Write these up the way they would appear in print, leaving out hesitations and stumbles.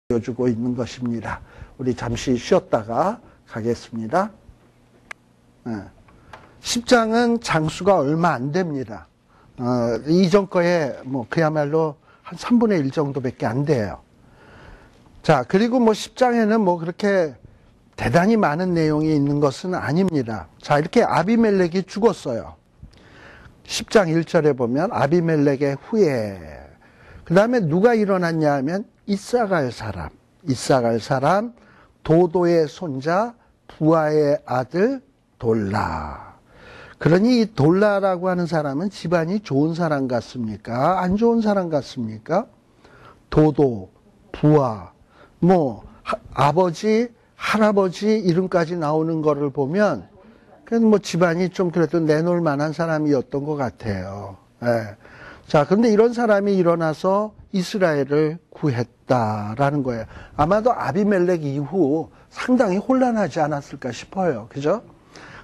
보여주고 있는 것입니다. 우리 잠시 쉬었다가 가겠습니다. 10장은 장수가 얼마 안 됩니다. 이전 거에 그야말로 한 3분의 1 정도밖에 안 돼요. 자, 그리고 10장에는 그렇게 대단히 많은 내용이 있는 것은 아닙니다. 자, 이렇게 아비멜렉이 죽었어요. 10장 1절에 보면 아비멜렉의 후예. 그 다음에 누가 일어났냐 하면 이사갈 사람, 도도의 손자, 부하의 아들 돌라. 그러니 이 돌라라고 하는 사람은 집안이 좋은 사람 같습니까? 안 좋은 사람 같습니까? 도도, 부하, 아버지, 할아버지 이름까지 나오는 거를 보면 그래도 집안이 좀 그래도 내놓을 만한 사람이었던 것 같아요. 예. 자, 그런데 이런 사람이 일어나서 이스라엘을 구했다라는 거예요. 아마도 아비멜렉 이후 상당히 혼란하지 않았을까 싶어요. 그죠?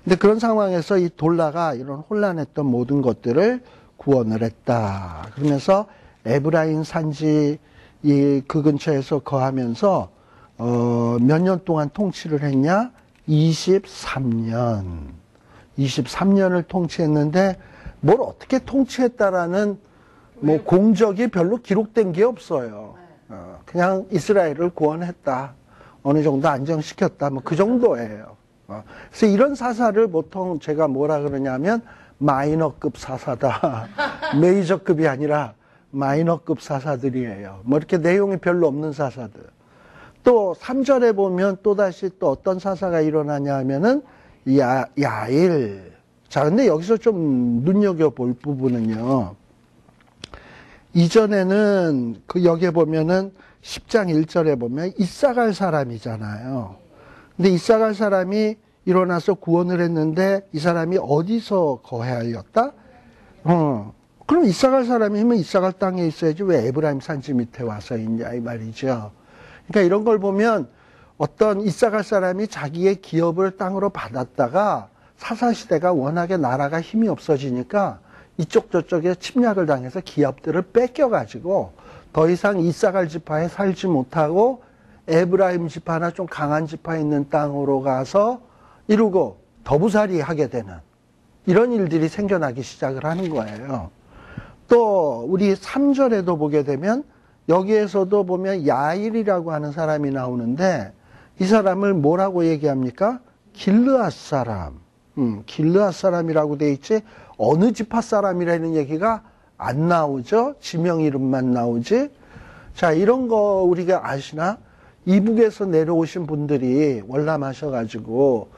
근데 그런 상황에서 이 돌라가 이런 혼란했던 모든 것들을 구원을 했다. 그러면서 에브라임 산지 그 근처에서 거하면서 몇 년 동안 통치를 했냐? 23년을 통치했는데 뭘 어떻게 통치했다라는 공적이 별로 기록된 게 없어요. 그냥 이스라엘을 구원했다. 어느 정도 안정시켰다. 그 정도예요. 그래서 이런 사사를 보통 제가 뭐라 그러냐면 마이너급 사사다. 메이저급이 아니라 마이너급 사사들이에요. 이렇게 내용이 별로 없는 사사들. 또 3절에 보면 또다시 또 어떤 사사가 일어나냐 하면은 야일. 자, 근데 여기서 좀 눈여겨볼 부분은요. 이전에는 여기에 보면은 10장 1절에 보면 이사갈 사람이잖아요. 근데 이사갈 사람이 일어나서 구원을 했는데 이 사람이 어디서 거하였다? 그럼 이사갈 사람이면 이사갈 땅에 있어야지 왜 에브라임 산지 밑에 와서 있냐 이 말이죠. 그러니까 이런 걸 보면 어떤 이사갈 사람이 자기의 기업을 땅으로 받았다가 사사시대가 워낙에 나라가 힘이 없어지니까 이쪽 저쪽에 침략을 당해서 기업들을 뺏겨가지고 더 이상 이사갈 지파에 살지 못하고 에브라임 지파나 좀 강한 지파 있는 땅으로 가서 이루고 더부살이 하게 되는 이런 일들이 생겨나기 시작을 하는 거예요. 또 우리 3절에도 보게 되면 여기에서도 보면 야일이라고 하는 사람이 나오는데 이 사람을 뭐라고 얘기합니까? 길르앗 사람. 길르앗 사람이라고 돼 있지 어느 지파 사람이라는 얘기가 안 나오죠. 지명 이름만 나오지. 자, 이런 거 우리가 아시나? 이북에서 내려오신 분들이 월남하셔가지고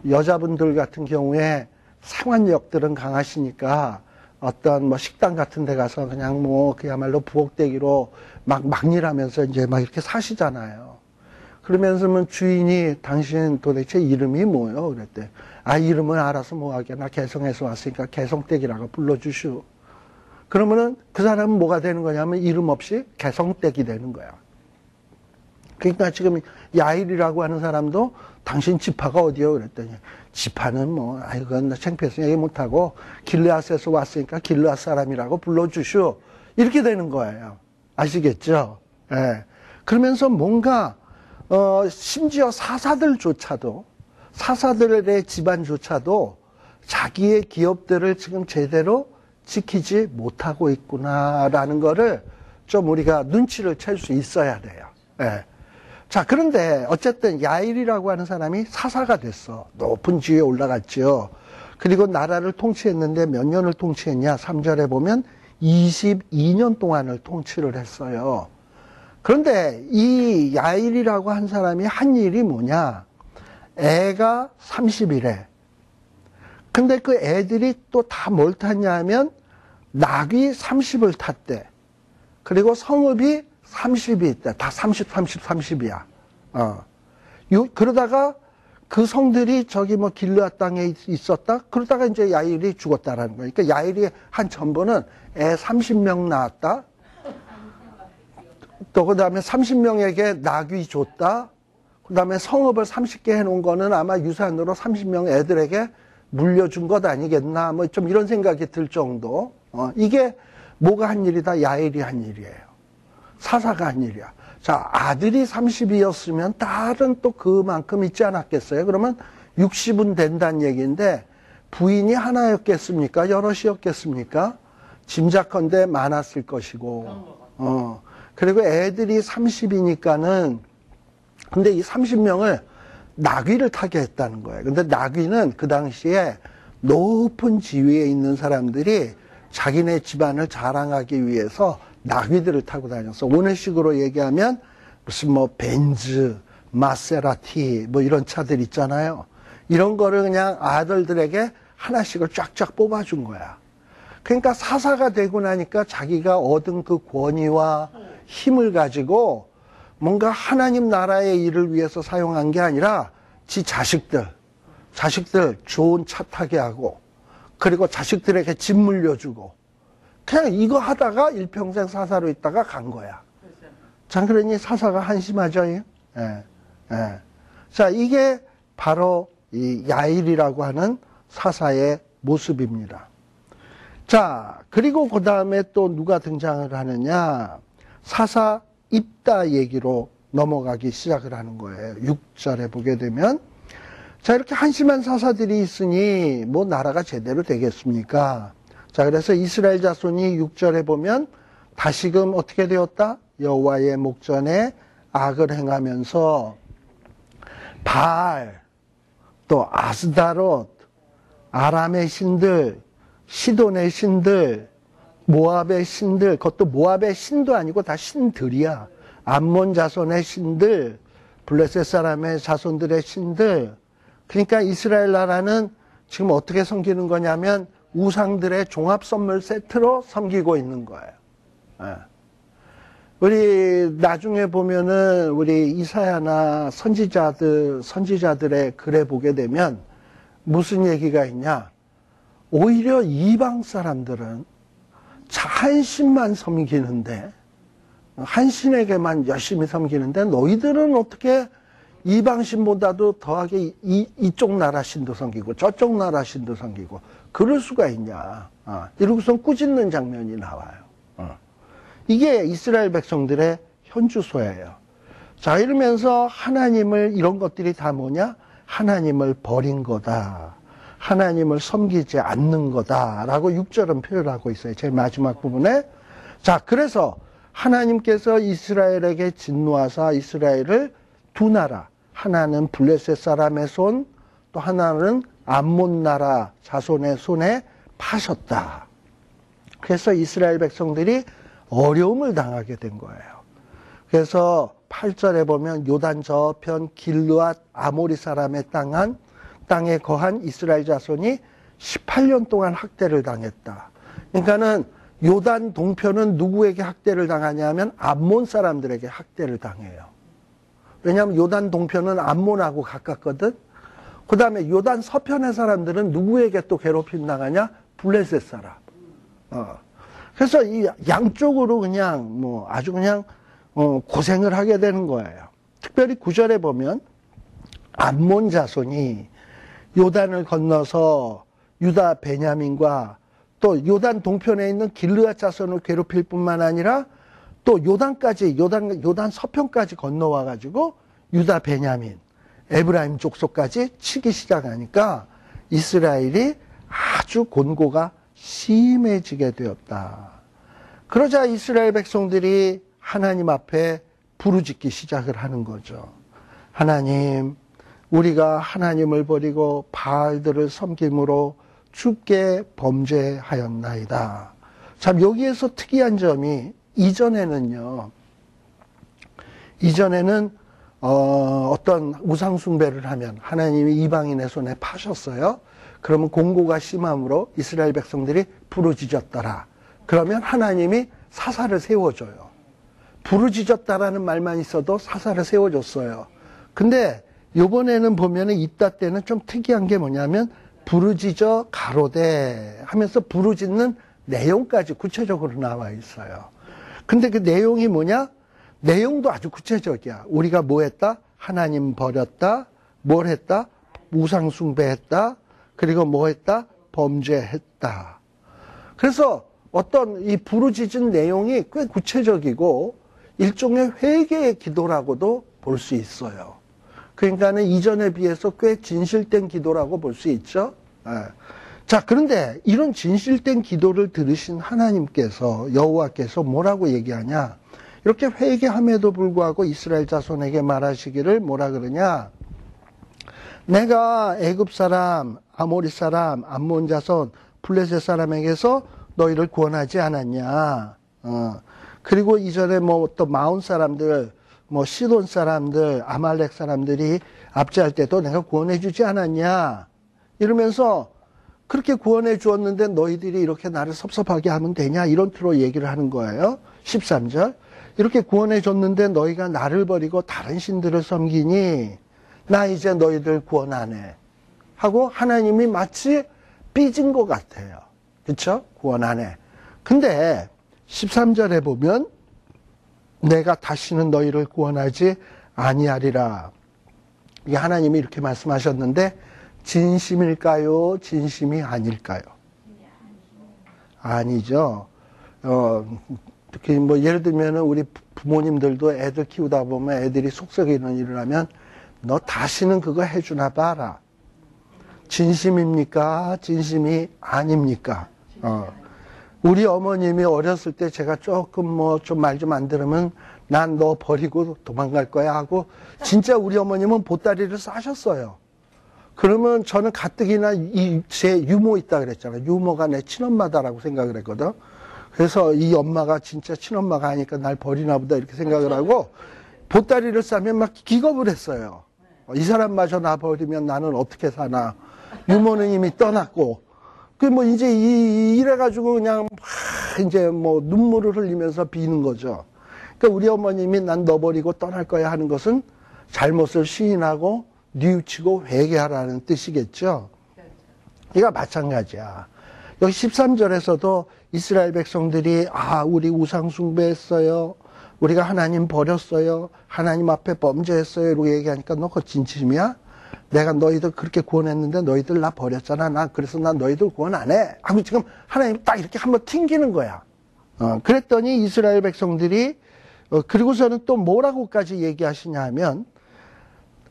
여자분들 같은 경우에 생활력들은 강하시니까 어떤 식당 같은 데 가서 그냥 그야말로 부엌대기로 막 일하면서 이제 이렇게 사시잖아요. 그러면서 주인이 당신 도대체 이름이 뭐요? 그랬대. 이름은 알아서 뭐하게. 나 개성에서 왔으니까 개성댁이라고 불러주시오. 그러면은 그 사람은 뭐가 되는 거냐면 이름 없이 개성댁이 되는 거야. 그러니까 지금 야일이라고 하는 사람도 당신 지파가 어디요? 그랬더니 지파는 그건 나 창피해서 얘기 못하고 길르앗에서 왔으니까 길르앗 사람이라고 불러주시오. 이렇게 되는 거예요. 아시겠죠? 예. 그러면서 뭔가 심지어 사사들의 집안조차도 자기의 기업들을 지금 제대로 지키지 못하고 있구나라는 거를 좀 우리가 눈치를 챌 수 있어야 돼요. 예. 자, 그런데 어쨌든 야일이라고 하는 사람이 사사가 됐어. 높은 지위에 올라갔죠. 그리고 나라를 통치했는데 몇 년을 통치했냐? 3절에 보면 22년 동안을 통치를 했어요. 그런데 이 야일이라고 한 사람이 한 일이 뭐냐? 애가 30이래. 근데 그 애들이 또 다 뭘 탔냐 하면 낙이 30을 탔대. 그리고 성읍이 30이 있다. 다 30이야. 그러다가 그 성들이 저기 길르앗 땅에 있었다? 그러다가 이제 야일이 죽었다라는 거예요. 그러니까 야일이 한 전부는 애 30명 낳았다? 또 그 다음에 30명에게 낙이 줬다? 그 다음에 성읍을 30개 해놓은 거는 아마 유산으로 30명 애들에게 물려준 것 아니겠나? 좀 이런 생각이 들 정도. 이게 뭐가 한 일이다? 야일이 한 일이에요. 사사가 한 일이야. 자, 아들이 30이었으면 딸은 또 그만큼 있지 않았겠어요? 그러면 60은 된다는 얘기인데 부인이 하나였겠습니까? 여럿이었겠습니까? 짐작컨대 많았을 것이고, 그리고 애들이 30이니까는, 근데 이 30명을 나귀를 타게 했다는 거예요. 근데 나귀는 그 당시에 높은 지위에 있는 사람들이 자기네 집안을 자랑하기 위해서 나귀들을 타고 다녔어. 오늘식으로 얘기하면 무슨 뭐 벤츠, 마세라티 뭐 이런 차들 있잖아요. 이런 거를 그냥 아들들에게 하나씩을 쫙쫙 뽑아준 거야. 그러니까 사사가 되고 나니까 자기가 얻은 그 권위와 힘을 가지고 뭔가 하나님 나라의 일을 위해서 사용한 게 아니라 지 자식들 좋은 차 타게 하고, 그리고 자식들에게 집 물려주고, 그냥 이거 하다가 일평생 사사로 있다가 간 거야. 자, 그러니 사사가 한심하죠? 예. 예. 자, 이게 바로 이 야일이라고 하는 사사의 모습입니다. 자, 그리고 그 다음에 또 누가 등장을 하느냐. 사사 입다 얘기로 넘어가기 시작을 하는 거예요. 6절에 보게 되면. 자, 이렇게 한심한 사사들이 있으니 뭐 나라가 제대로 되겠습니까? 자, 그래서 이스라엘 자손이 6절에 보면 다시금 어떻게 되었다? 여호와의 목전에 악을 행하면서 바알, 또 아스다롯, 아람의 신들, 시돈의 신들, 모압의 신들, 그것도 모압의 신도 아니고 다 신들이야. 암몬 자손의 신들, 블레셋 사람의 자손들의 신들. 그러니까 이스라엘 나라는 지금 어떻게 섬기는 거냐면 우상들의 종합 선물 세트로 섬기고 있는 거예요. 우리 나중에 보면은 우리 이사야나 선지자들의 글에 보게 되면 무슨 얘기가 있냐? 오히려 이방 사람들은 한신만 섬기는데, 한신에게만 열심히 섬기는데 너희들은 어떻게 이방신보다도 더하게 이쪽 나라 신도 섬기고 저쪽 나라 신도 섬기고 그럴 수가 있냐. 이러고선 꾸짖는 장면이 나와요. 이게 이스라엘 백성들의 현주소예요. 자, 이러면서 하나님을, 이런 것들이 다 뭐냐? 하나님을 버린 거다. 하나님을 섬기지 않는 거다라고 6절은 표현하고 있어요. 제일 마지막 부분에. 자, 그래서 하나님께서 이스라엘에게 진노하사 이스라엘을 두 나라, 하나는 블레셋 사람의 손, 또 하나는 암몬 나라 자손의 손에 파셨다. 그래서 이스라엘 백성들이 어려움을 당하게 된 거예요. 그래서 8절에 보면 요단 저편 길르앗 아모리 사람의 땅에 거한 이스라엘 자손이 18년 동안 학대를 당했다. 그러니까는 요단 동편은 누구에게 학대를 당하냐면 암몬 사람들에게 학대를 당해요. 왜냐하면 요단 동편은 암몬하고 가깝거든. 그 다음에 요단 서편의 사람들은 누구에게 또 괴롭힘 당하냐? 블레셋 사람. 그래서 이 양쪽으로 그냥 뭐 아주 그냥 고생을 하게 되는 거예요. 특별히 9절에 보면 암몬 자손이 요단을 건너서 유다 베냐민과 또 요단 동편에 있는 길르앗 자손을 괴롭힐 뿐만 아니라 또 요단까지, 요단 서편까지 건너와 가지고 유다 베냐민, 에브라임 족속까지 치기 시작하니까 이스라엘이 아주 곤고가 심해지게 되었다. 그러자 이스라엘 백성들이 하나님 앞에 부르짖기 시작을 하는 거죠. 하나님, 우리가 하나님을 버리고 바알들을 섬김으로 주께 범죄하였나이다. 참, 여기에서 특이한 점이 이전에는 어떤 우상 숭배를 하면 하나님이 이방인의 손에 파셨어요. 그러면 공고가 심함으로 이스라엘 백성들이 부르짖었더라. 그러면 하나님이 사사를 세워줘요. 부르짖었다라는 말만 있어도 사사를 세워줬어요. 근데 이번에는 보면은 이따 때는 좀 특이한 게 뭐냐면 부르짖어 가로되 하면서 부르짖는 내용까지 구체적으로 나와 있어요. 근데 그 내용이 뭐냐? 내용도 아주 구체적이야. 우리가 뭐 했다? 하나님 버렸다. 뭘 했다? 우상 숭배했다. 그리고 뭐 했다? 범죄했다. 그래서 어떤 이 부르짖은 내용이 꽤 구체적이고 일종의 회개의 기도라고도 볼 수 있어요. 그러니까는 이전에 비해서 꽤 진실된 기도라고 볼 수 있죠. 예. 자, 그런데 이런 진실된 기도를 들으신 하나님께서, 여호와께서 뭐라고 얘기하냐? 이렇게 회개함에도 불구하고 이스라엘 자손에게 말하시기를 뭐라 그러냐? 내가 애굽 사람, 아모리 사람, 암몬 자손, 블레셋 사람에게서 너희를 구원하지 않았냐? 그리고 이전에 뭐 또 마온 사람들, 뭐 시돈 사람들, 아말렉 사람들이 압제할 때도 내가 구원해 주지 않았냐? 이러면서 그렇게 구원해 주었는데 너희들이 이렇게 나를 섭섭하게 하면 되냐? 이런 틀로 얘기를 하는 거예요. 13절. 이렇게 구원해 줬는데 너희가 나를 버리고 다른 신들을 섬기니 나 이제 너희들 구원 안 해. 하고 하나님이 마치 삐진 것 같아요. 그렇죠? 구원 안 해. 근데 13절에 보면 내가 다시는 너희를 구원하지 아니하리라. 이게 하나님이 이렇게 말씀하셨는데 진심일까요? 진심이 아닐까요? 아니죠. 특히 뭐 예를 들면은 우리 부모님들도 애들 키우다 보면 애들이 속썩이는 일을 하면 너 다시는 그거 해주나 봐라. 진심입니까? 진심이 아닙니까? 우리 어머님이 어렸을 때 제가 조금 뭐 좀 말 좀 안 들으면 난 너 버리고 도망갈 거야 하고 진짜 우리 어머님은 보따리를 싸셨어요. 그러면 저는 가뜩이나 제 유모 있다 그랬잖아요. 유모가 내 친엄마다라고 생각을 했거든. 그래서 이 엄마가 진짜 친엄마가 아니까 날 버리나 보다 이렇게 생각을 하고 보따리를 싸면 막 기겁을 했어요. 이 사람마저 나 버리면 나는 어떻게 사나. 유모는 이미 떠났고. 그 뭐 이제 이래가지고 그냥 막 이제 뭐 눈물을 흘리면서 비는 거죠. 그러니까 우리 어머님이 난 너 버리고 떠날 거야 하는 것은 잘못을 시인하고 뉘우치고 회개하라는 뜻이겠죠. 이가 마찬가지야. 여기 13절에서도 이스라엘 백성들이 우리 우상 숭배했어요. 우리가 하나님 버렸어요. 하나님 앞에 범죄했어요. 이렇게 얘기하니까 너 그거 진심이야? 내가 너희들 그렇게 구원했는데 너희들 나 버렸잖아. 그래서 난 너희들 구원 안 해. 하고 지금 하나님 딱 이렇게 한번 튕기는 거야. 그랬더니 이스라엘 백성들이 그리고서는 또 뭐라고까지 얘기하시냐 하면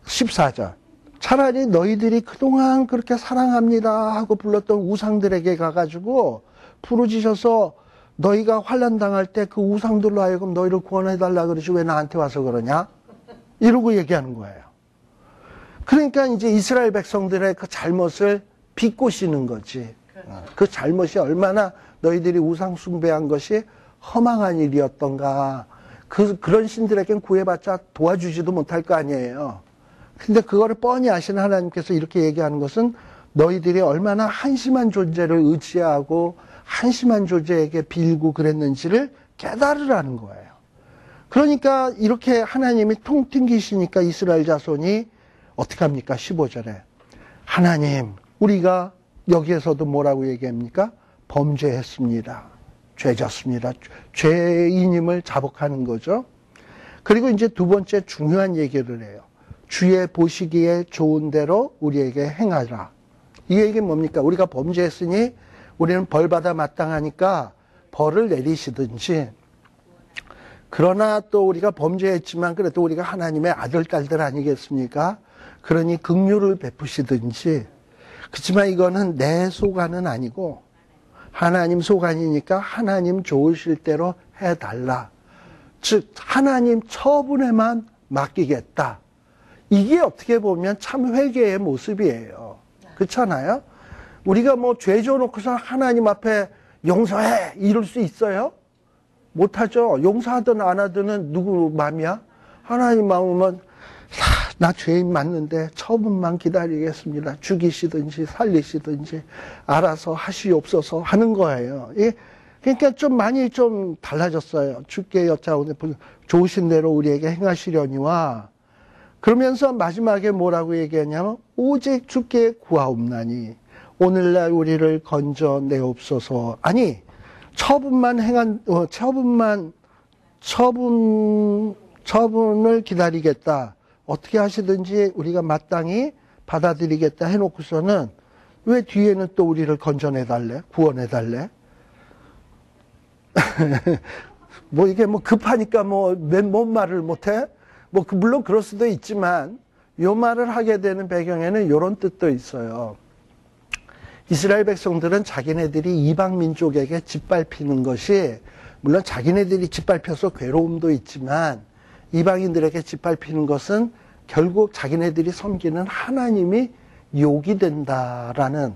14절. 차라리 너희들이 그동안 그렇게 사랑합니다 하고 불렀던 우상들에게 가가지고 부르짖어서 너희가 환난 당할 때 그 우상들로 하여금 너희를 구원해달라 그러지 왜 나한테 와서 그러냐? 이러고 얘기하는 거예요. 그러니까 이제 이스라엘 백성들의 그 잘못을 비꼬시는 거지. 그 잘못이 얼마나 너희들이 우상 숭배한 것이 허망한 일이었던가. 그런 신들에겐 구해봤자 도와주지도 못할 거 아니에요. 근데 그거를 뻔히 아시는 하나님께서 이렇게 얘기하는 것은 너희들이 얼마나 한심한 존재를 의지하고 한심한 존재에게 빌고 그랬는지를 깨달으라는 거예요. 그러니까 이렇게 하나님이 통 튕기시니까 이스라엘 자손이 어떻게 합니까? 15절에 하나님 우리가 여기에서도 뭐라고 얘기합니까? 범죄했습니다. 죄졌습니다. 죄인임을 자복하는 거죠. 그리고 이제 두 번째 중요한 얘기를 해요. 주의 보시기에 좋은 대로 우리에게 행하라. 이 얘기는 뭡니까? 우리가 범죄했으니 우리는 벌받아 마땅하니까 벌을 내리시든지, 그러나 또 우리가 범죄했지만 그래도 우리가 하나님의 아들, 딸들 아니겠습니까? 그러니 긍휼을 베푸시든지. 그렇지만 이거는 내 소관은 아니고 하나님 소관이니까 하나님 좋으실 대로 해달라. 즉 하나님 처분에만 맡기겠다. 이게 어떻게 보면 참 회개의 모습이에요. 그렇잖아요? 우리가 뭐 죄 져놓고서 하나님 앞에 용서해 이럴 수 있어요? 못하죠. 용서하든 안 하든은 누구 마음이야? 하나님 마음은 나 죄인 맞는데 처분만 기다리겠습니다. 죽이시든지 살리시든지 알아서 하시옵소서 하는 거예요. 그러니까 좀 많이 좀 달라졌어요. 주께 여짜오니 좋으신 대로 우리에게 행하시려니와, 그러면서 마지막에 뭐라고 얘기하냐면 오직 주께 구하옵나니 오늘날 우리를 건져내옵소서. 아니 처분을 기다리겠다. 어떻게 하시든지 우리가 마땅히 받아들이겠다 해놓고서는 왜 뒤에는 또 우리를 건져내달래? 구원해달래? 뭐 이게 뭐 급하니까 뭔 말을 못해? 물론 그럴 수도 있지만, 요 말을 하게 되는 배경에는 이런 뜻도 있어요. 이스라엘 백성들은 자기네들이 이방 민족에게 짓밟히는 것이, 물론 자기네들이 짓밟혀서 괴로움도 있지만, 이방인들에게 짓밟히는 것은 결국 자기네들이 섬기는 하나님이 욕이 된다라는,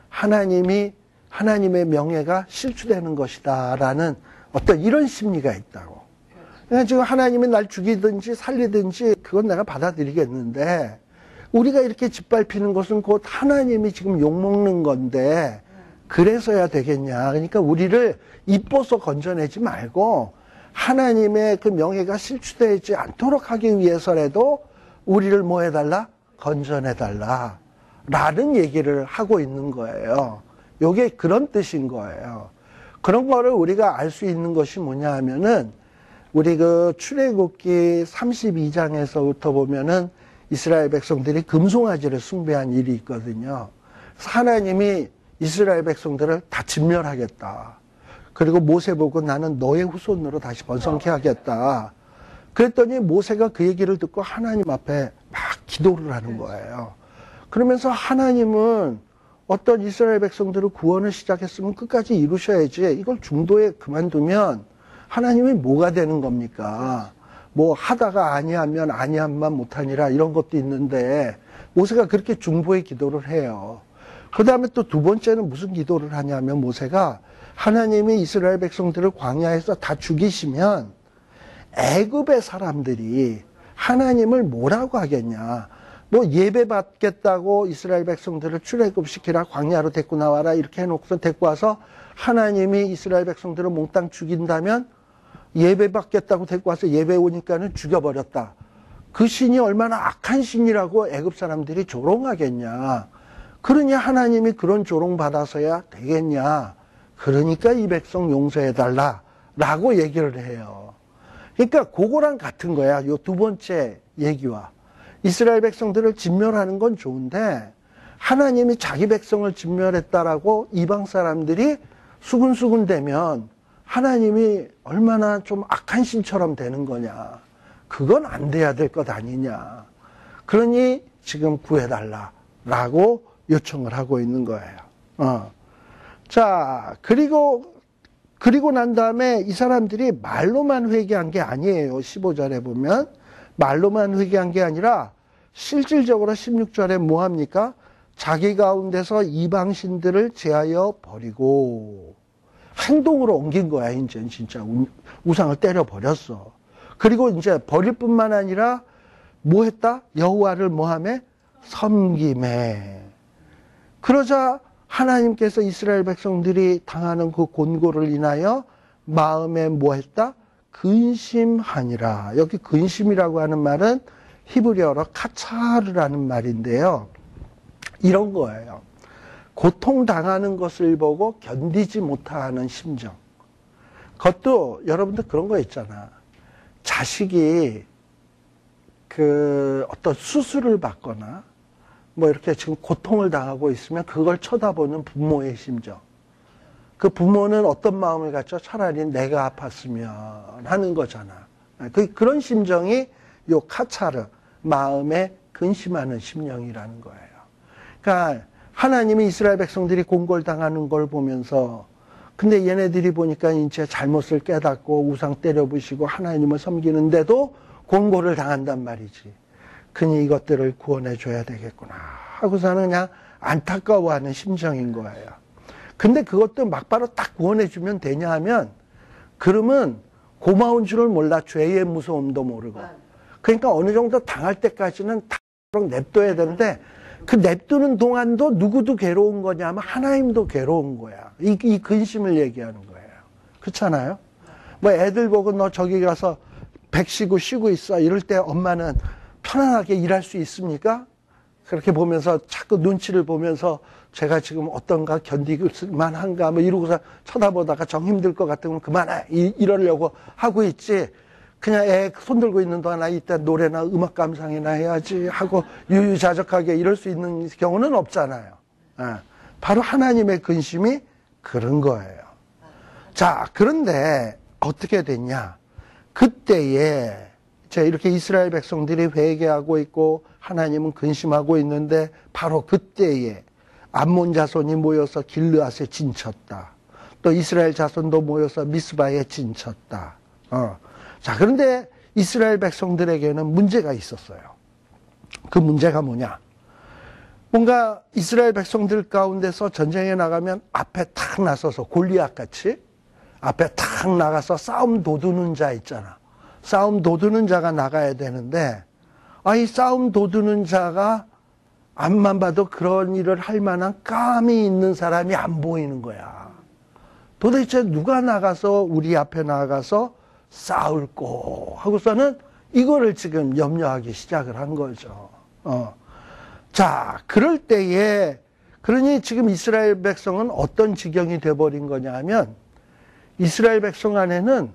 하나님의 명예가 실추되는 것이다라는 어떤 이런 심리가 있다고. 그러니까 지금 하나님이 날 죽이든지 살리든지 그건 내가 받아들이겠는데, 우리가 이렇게 짓밟히는 것은 곧 하나님이 지금 욕먹는 건데 그래서야 되겠냐. 그러니까 우리를 이뻐서 건져내지 말고 하나님의 그 명예가 실추되지 않도록 하기 위해서라도 우리를 뭐 해달라? 건져내달라 라는 얘기를 하고 있는 거예요. 요게 그런 뜻인 거예요. 그런 거를 우리가 알 수 있는 것이 뭐냐 하면은, 우리 그 출애굽기 32장에서부터 보면은 이스라엘 백성들이 금송아지를 숭배한 일이 있거든요. 하나님이 이스라엘 백성들을 다 진멸하겠다. 그리고 모세 보고 나는 너의 후손으로 다시 번성케 하겠다. 그랬더니 모세가 그 얘기를 듣고 하나님 앞에 막 기도를 하는 거예요. 그러면서 하나님은 어떤 이스라엘 백성들을 구원을 시작했으면 끝까지 이루셔야지, 이걸 중도에 그만두면 하나님이 뭐가 되는 겁니까? 뭐 하다가 아니하면 아니함만 못하니라 이런 것도 있는데, 모세가 그렇게 중보의 기도를 해요. 그 다음에 또 두 번째는 무슨 기도를 하냐면, 모세가 하나님이 이스라엘 백성들을 광야에서 다 죽이시면 애굽의 사람들이 하나님을 뭐라고 하겠냐. 뭐 예배 받겠다고 이스라엘 백성들을 출애굽시키라, 광야로 데리고 나와라 이렇게 해놓고서 데리고 와서 하나님이 이스라엘 백성들을 몽땅 죽인다면, 예배 받겠다고 데리고 와서 예배 오니까는 죽여버렸다. 그 신이 얼마나 악한 신이라고 애굽 사람들이 조롱하겠냐. 그러니 하나님이 그런 조롱받아서야 되겠냐. 그러니까 이 백성 용서해달라 라고 얘기를 해요. 그러니까 그거랑 같은 거야. 요 두 번째 얘기와. 이스라엘 백성들을 진멸하는 건 좋은데, 하나님이 자기 백성을 진멸했다라고 이방 사람들이 수군수군 되면 하나님이 얼마나 좀 악한 신처럼 되는 거냐. 그건 안 돼야 될 것 아니냐. 그러니 지금 구해달라라고 요청을 하고 있는 거예요. 자, 그리고 난 다음에 이 사람들이 말로만 회개한 게 아니에요. 15절에 보면 말로만 회개한 게 아니라 실질적으로 16절에 뭐 합니까? 자기 가운데서 이방신들을 제하여 버리고 행동으로 옮긴 거야. 이제 진짜 우상을 때려 버렸어. 그리고 이제 버릴 뿐만 아니라 뭐 했다? 여호와를 뭐하매? 섬김에. 그러자 하나님께서 이스라엘 백성들이 당하는 그 곤고를 인하여 마음에 뭐 했다? 근심하니라. 여기 근심이라고 하는 말은 히브리어로 카차르라는 말인데요. 이런 거예요. 고통당하는 것을 보고 견디지 못하는 심정. 그것도 여러분들 그런 거 있잖아. 자식이 어떤 수술을 받거나 뭐 이렇게 지금 고통을 당하고 있으면 그걸 쳐다보는 부모의 심정. 그 부모는 어떤 마음을 갖죠? 차라리 내가 아팠으면 하는 거잖아. 그런 심정이 요 카차르, 마음에 근심하는 심령이라는 거예요. 그러니까 하나님이 이스라엘 백성들이 공골당하는 걸 보면서, 근데 얘네들이 보니까 이제 잘못을 깨닫고 우상 때려부시고 하나님을 섬기는데도 공고를 당한단 말이지. 그니 이것들을 구원해 줘야 되겠구나 하고서는 그냥 안타까워하는 심정인 거예요. 근데 그것도 막바로 딱 구원해 주면 되냐 하면, 그러면 고마운 줄을 몰라. 죄의 무서움도 모르고. 그러니까 어느 정도 당할 때까지는 다 냅둬야 되는데, 그 냅두는 동안도 누구도 괴로운 거냐 하면 하나님도 괴로운 거야. 이 근심을 얘기하는 거예요. 그렇잖아요? 뭐 애들 보고 너 저기 가서 백 쉬고 있어 이럴 때 엄마는 편안하게 일할 수 있습니까? 그렇게 보면서 자꾸 눈치를 보면서 제가 지금 어떤가 견디기만 한가 뭐 이러고서 쳐다보다가 정 힘들 것 같으면 그만해 이러려고 하고 있지. 그냥 애 손들고 있는 동안 이때 노래나 음악 감상이나 해야지 하고 유유자적하게 이럴 수 있는 경우는 없잖아요. 바로 하나님의 근심이 그런 거예요. 자, 그런데 어떻게 됐냐? 그때에 이렇게 이스라엘 백성들이 회개하고 있고 하나님은 근심하고 있는데 바로 그때에 암몬 자손이 모여서 길르앗에 진쳤다. 또 이스라엘 자손도 모여서 미스바에 진쳤다. 자, 그런데 이스라엘 백성들에게는 문제가 있었어요. 그 문제가 뭐냐? 뭔가 이스라엘 백성들 가운데서 전쟁에 나가면 앞에 탁 나서서 골리앗 같이 앞에 탁 나가서 싸움 도두는 자 있잖아. 싸움 도두는 자가 나가야 되는데, 이 싸움 도두는 자가 앞만 봐도 그런 일을 할 만한 감이 있는 사람이 안 보이는 거야. 도대체 누가 나가서 우리 앞에 나가서 싸울꼬 하고서는 이거를 지금 염려하기 시작을 한 거죠. 자, 그럴 때에, 그러니 지금 이스라엘 백성은 어떤 지경이 돼버린 거냐 하면, 이스라엘 백성 안에는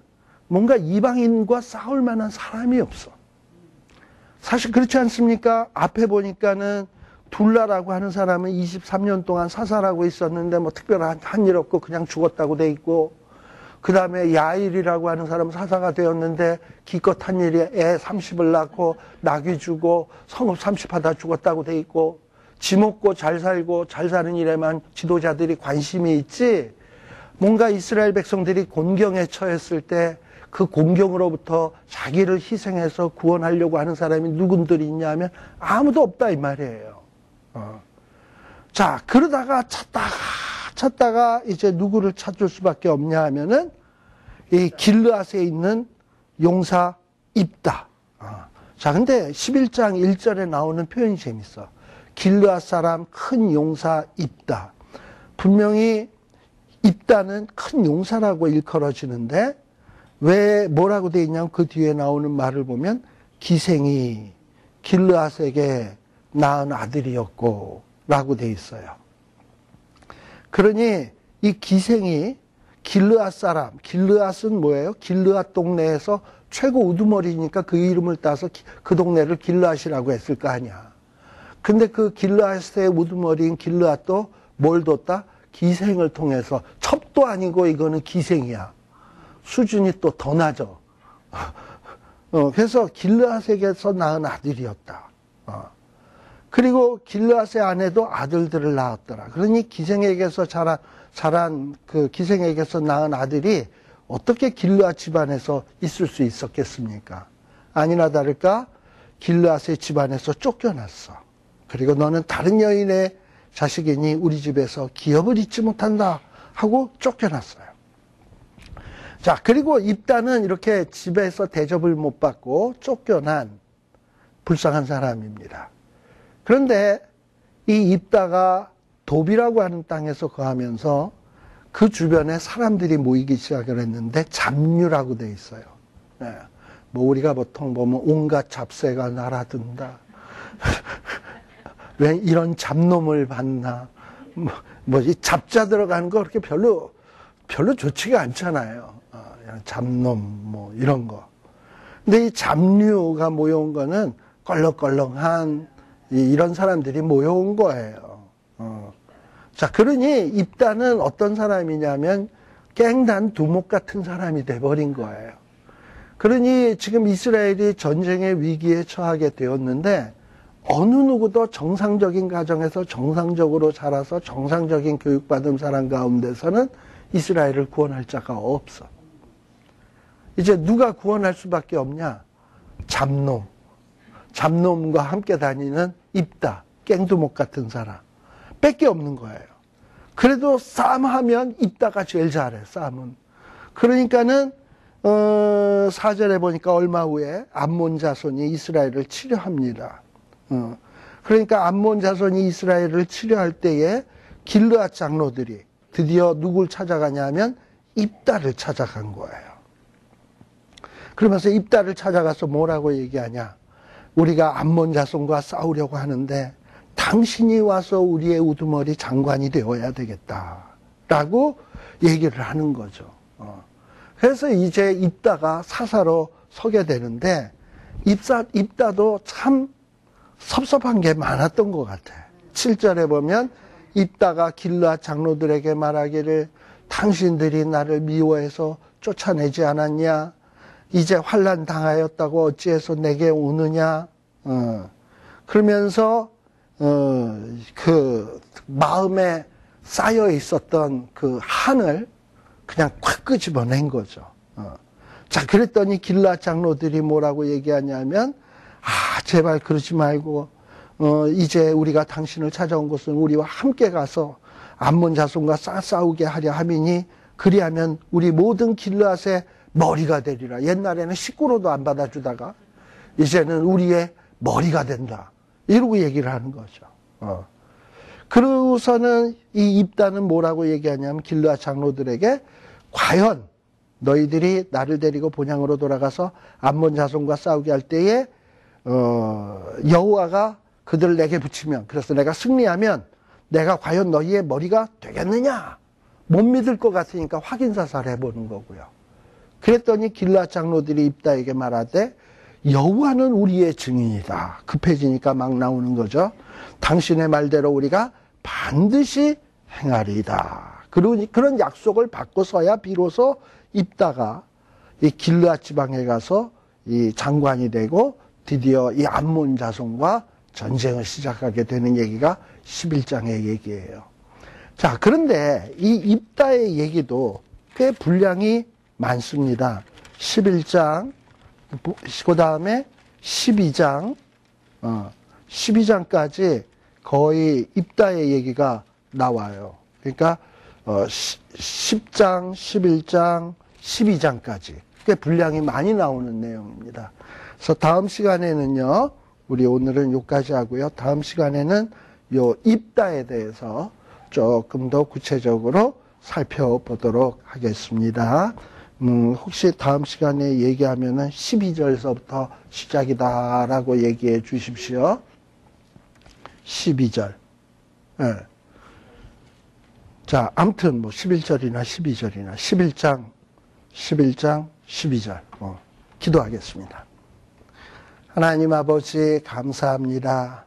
뭔가 이방인과 싸울 만한 사람이 없어. 사실 그렇지 않습니까? 앞에 보니까는 둘라라고 하는 사람은 23년 동안 사살하고 있었는데 뭐 특별한 일 없고 그냥 죽었다고 돼 있고, 그 다음에 야일이라고 하는 사람은 사사가 되었는데 기껏 한 일이 애 30을 낳고 낙이 주고 성읍 30하다 죽었다고 돼 있고, 지 먹고 잘 살고 잘 사는 일에만 지도자들이 관심이 있지, 뭔가 이스라엘 백성들이 곤경에 처했을 때 그 곤경으로부터 자기를 희생해서 구원하려고 하는 사람이 누군들이 있냐면 아무도 없다 이 말이에요. 자, 그러다가 찾다가 이제 누구를 찾을 수밖에 없냐 하면은 이 길르앗에 있는 용사 입다. 자, 근데 11장 1절에 나오는 표현이 재밌어. 길르앗 사람 큰 용사 입다. 분명히 입다는 큰 용사라고 일컬어지는데 왜 뭐라고 돼 있냐면 그 뒤에 나오는 말을 보면 기생이 길르앗에게 낳은 아들이었고 라고 돼 있어요. 그러니 이 기생이 길르앗 사람, 길르앗은 뭐예요? 길르앗 동네에서 최고 우두머리니까 그 이름을 따서 그 동네를 길르앗이라고 했을 거 아니야. 근데 그 길르앗의 우두머리인 길르앗도 뭘 뒀다? 기생을 통해서. 첩도 아니고 이거는 기생이야. 수준이 또 더 낮아. 그래서 길르앗에게서 낳은 아들이었다. 그리고 길르앗의 아내도 아들들을 낳았더라. 그러니 기생에게서 자란 그 기생에게서 낳은 아들이 어떻게 길르앗 집안에서 있을 수 있었겠습니까? 아니나 다를까 길르앗의 집안에서 쫓겨났어. 그리고 너는 다른 여인의 자식이니 우리 집에서 기업을 잊지 못한다 하고 쫓겨났어요. 자, 그리고 입다는 이렇게 집에서 대접을 못 받고 쫓겨난 불쌍한 사람입니다. 그런데 이 입다가 돕이라고 하는 땅에서 거하면서 그 주변에 사람들이 모이기 시작을 했는데 잡류라고 돼 있어요. 네. 뭐 우리가 보통 보면 온갖 잡새가 날아든다. 왜 이런 잡놈을 봤나. 이 잡자 들어가는 거 그렇게 별로 좋지가 않잖아요. 잡놈 이런 거. 근데 이 잡류가 모여온 거는 껄렁껄렁한 이런 사람들이 모여온 거예요. 자, 그러니 입다는 어떤 사람이냐면 깽단 두목 같은 사람이 돼버린 거예요. 그러니 지금 이스라엘이 전쟁의 위기에 처하게 되었는데 어느 누구도 정상적인 가정에서 정상적으로 자라서 정상적인 교육받은 사람 가운데서는 이스라엘을 구원할 자가 없어. 이제 누가 구원할 수밖에 없냐? 잡놈과 함께 다니는 입다, 깽두목 같은 사람 밖에 없는 거예요. 그래도 싸움하면 입다가 제일 잘해. 싸움은. 그러니까는 4절에 보니까 얼마 후에 암몬 자손이 이스라엘을 치려합니다. 그러니까 암몬 자손이 이스라엘을 치려할 때에 길르앗 장로들이 드디어 누굴 찾아가냐면 입다를 찾아간 거예요. 그러면서 입다를 찾아가서 뭐라고 얘기하냐? 우리가 암몬 자손과 싸우려고 하는데 당신이 와서 우리의 우두머리 장관이 되어야 되겠다라고 얘기를 하는 거죠. 그래서 이제 입다가 사사로 서게 되는데 입다도 참 섭섭한 게 많았던 것 같아. 7절에 보면 입다가 길르앗 장로들에게 말하기를 당신들이 나를 미워해서 쫓아내지 않았냐? 이제 환난 당하였다고 어찌해서 내게 오느냐? 그러면서 그 마음에 쌓여 있었던 그 한을 그냥 콱 끄집어낸 거죠. 자, 그랬더니 길앗 장로들이 뭐라고 얘기하냐면, 제발 그러지 말고, 이제 우리가 당신을 찾아온 것은 우리와 함께 가서 암몬 자손과 싸우게 하려 함이니, 그리하면 우리 모든 길앗의 머리가 되리라. 옛날에는 식구로도 안 받아주다가, 이제는 우리의 머리가 된다. 이러고 얘기를 하는 거죠. 그러고서는 이 입다는 뭐라고 얘기하냐면, 길앗 장로들에게 과연 너희들이 나를 데리고 본향으로 돌아가서 암몬 자손과 싸우게 할 때에 여호와가 그들을 내게 붙이면, 그래서 내가 승리하면 내가 과연 너희의 머리가 되겠느냐? 못 믿을 것 같으니까 확인사살 해보는 거고요. 그랬더니 길앗 장로들이 입다에게 말하되 여호와는 우리의 증인이다. 급해지니까 막 나오는 거죠. 당신의 말대로 우리가 반드시 행하리이다. 그런 약속을 받고서야 비로소 입다가 이 길앗 지방에 가서 이 장관이 되고 드디어 이 암몬 자손과 전쟁을 시작하게 되는 얘기가 11장의 얘기예요. 자, 그런데 이 입다의 얘기도 꽤 분량이 많습니다. 11장, 그 다음에 12장, 12장까지 거의 입다의 얘기가 나와요. 그러니까 10장, 11장, 12장까지 꽤 분량이 많이 나오는 내용입니다. 그래서 다음 시간에는요, 우리 오늘은 여기까지 하고요. 다음 시간에는 요 입다에 대해서 조금 더 구체적으로 살펴보도록 하겠습니다. 혹시 다음 시간에 얘기하면은 12절서부터 시작이다라고 얘기해 주십시오. 12절. 네. 자, 아무튼 뭐 11절이나 12절이나 11장, 12절 기도하겠습니다. 하나님 아버지 감사합니다.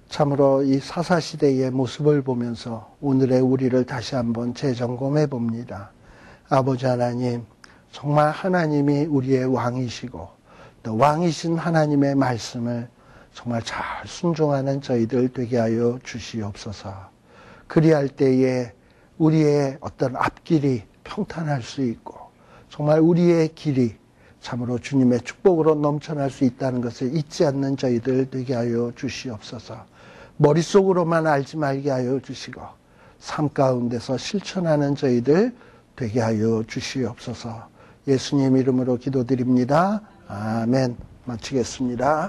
참으로 이 사사시대의 모습을 보면서 오늘의 우리를 다시 한번 재점검해 봅니다. 아버지 하나님, 정말 하나님이 우리의 왕이시고 또 왕이신 하나님의 말씀을 정말 잘 순종하는 저희들 되게 하여 주시옵소서. 그리할 때에 우리의 어떤 앞길이 평탄할 수 있고 정말 우리의 길이 참으로 주님의 축복으로 넘쳐날 수 있다는 것을 잊지 않는 저희들 되게 하여 주시옵소서. 머릿속으로만 알지 말게 하여 주시고 삶 가운데서 실천하는 저희들 되게 하여 주시옵소서. 예수님 이름으로 기도드립니다. 아멘. 마치겠습니다.